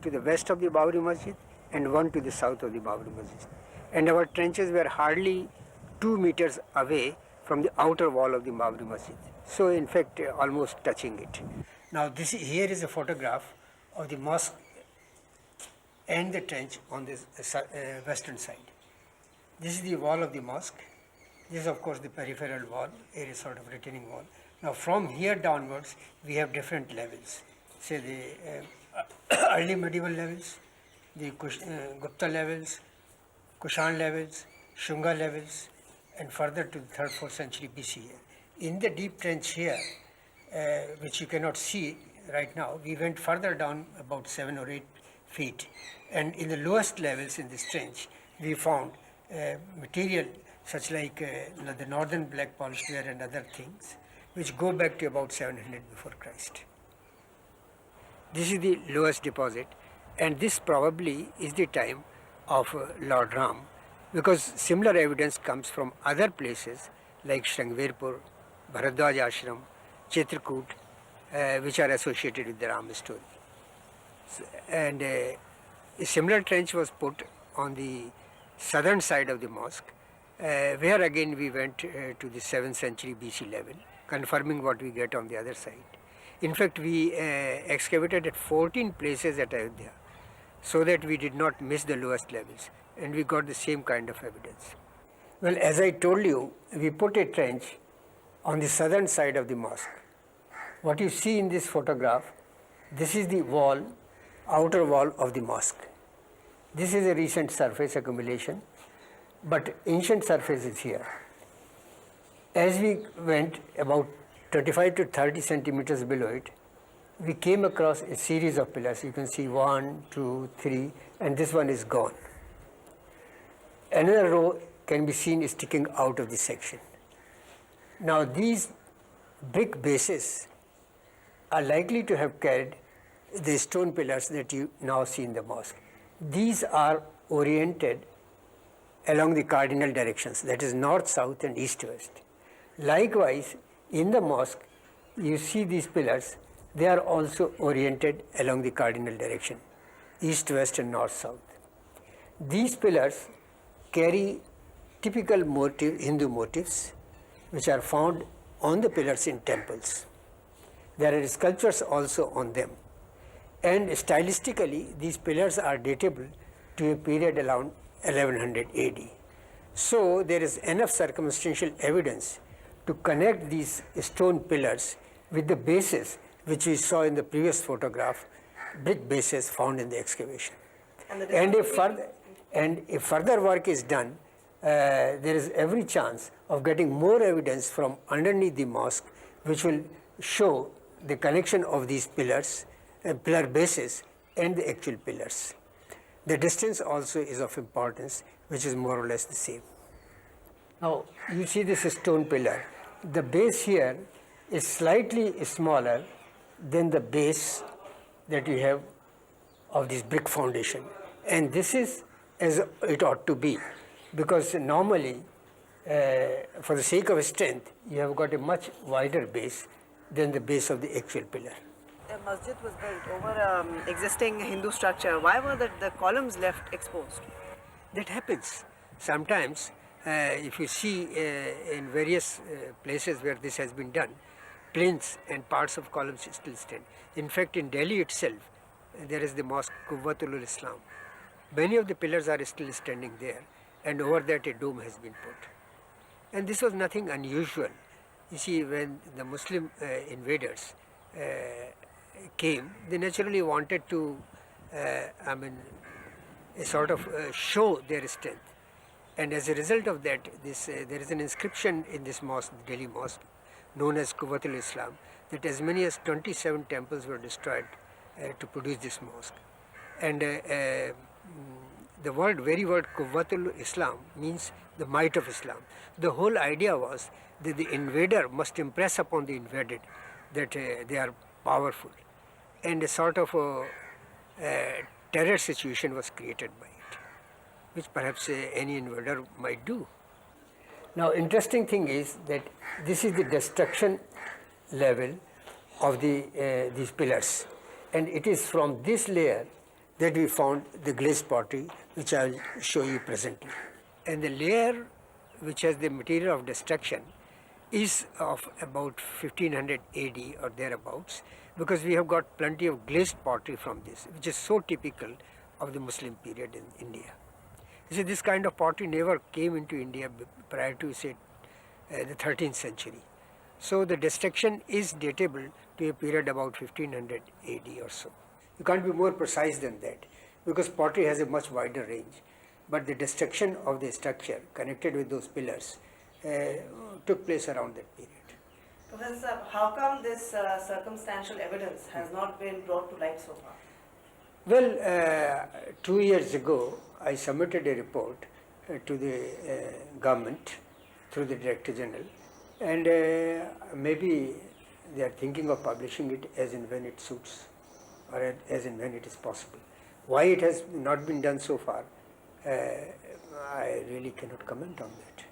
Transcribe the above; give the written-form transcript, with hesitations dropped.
to the west of the Babri Masjid and one to the south of the Babri Masjid. And our trenches were hardly 2 meters away from the outer wall of the Babri Masjid. So in fact, almost touching it. Now here is a photograph of the mosque and the trench on this western side. This is the wall of the mosque. This is of course the peripheral wall, a sort of retaining wall. Now from here downwards we have different levels. Say the early medieval levels, the Gupta levels, Kushan levels, Shunga levels, and further to the 3rd, 4th century BC. In the deep trench here, which you cannot see right now, we went further down about 7 or 8 feet. And in the lowest levels in this trench, we found material such like the northern black polished ware and other things, which go back to about 700 before Christ. This is the lowest deposit, and this probably is the time of Lord Ram, because similar evidence comes from other places like Shrangverpur, Bharadwaj Ashram, Chitrakoot, which are associated with the Ram story. And a similar trench was put on the southern side of the mosque, where again we went to the 7th century BC level, confirming what we get on the other side. In fact, we excavated at 14 places at Ayodhya, so that we did not miss the lowest levels, and we got the same kind of evidence. Well, as I told you, we put a trench on the southern side of the mosque. What you see in this photograph, this is the wall, outer wall of the mosque. This is a recent surface accumulation, but ancient surface is here. As we went about 25 to 30 centimeters below it, we came across a series of pillars. You can see 1, 2, 3, and this one is gone. Another row can be seen sticking out of this section. Now these brick bases are likely to have carried the stone pillars that you now see in the mosque. These are oriented along the cardinal directions, that is north, south and east, west. Likewise, in the mosque, you see these pillars, they are also oriented along the cardinal direction, east, west and north, south. These pillars carry typical Hindu motifs which are found on the pillars in temples. There are sculptures also on them. And stylistically, these pillars are datable to a period around 1100 AD. So there is enough circumstantial evidence to connect these stone pillars with the bases which we saw in the previous photograph, brick bases found in the excavation. And if further work is done, there is every chance of getting more evidence from underneath the mosque, which will show the connection of these pillars, pillar bases and the actual pillars. The distance also is of importance, which is more or less the same. Now you see this stone pillar. The base here is slightly smaller than the base that you have of this brick foundation, and this is as it ought to be, because normally for the sake of strength you have got a much wider base than the base of the actual pillar. A masjid was built over existing Hindu structure. Why were the columns left exposed? That happens sometimes. If you see in various places where this has been done, plinths and parts of columns still stand. In fact, in Delhi itself, there is the mosque Quwwatul Islam. Many of the pillars are still standing there, and over that a dome has been put. And this was nothing unusual. You see, when the Muslim invaders came, they naturally wanted to, sort of show their strength. And as a result of that, there is an inscription in this mosque, the Delhi mosque, known as Quwwatul Islam, that as many as 27 temples were destroyed to produce this mosque. And the very word Quwwatul Islam means the might of Islam. The whole idea was that the invader must impress upon the invaded that they are powerful. And a sort of terror situation was created by it, which perhaps any invader might do. Now, interesting thing is that this is the destruction level of these pillars, and it is from this layer that we found the glazed pottery, which I will show you presently. And the layer which has the material of destruction is of about 1500 AD or thereabouts, because we have got plenty of glazed pottery from this, which is so typical of the Muslim period in India. You see, this kind of pottery never came into India prior to, say, the 13th century. So the destruction is datable to a period about 1500 AD or so. You can't be more precise than that, because pottery has a much wider range. But the destruction of the structure connected with those pillars took place around that period. Professor, how come this circumstantial evidence has not been brought to light so far? Well, 2 years ago, I submitted a report to the government through the Director General, and maybe they are thinking of publishing it as and when it suits, or as and when it is possible. Why it has not been done so far, I really cannot comment on that.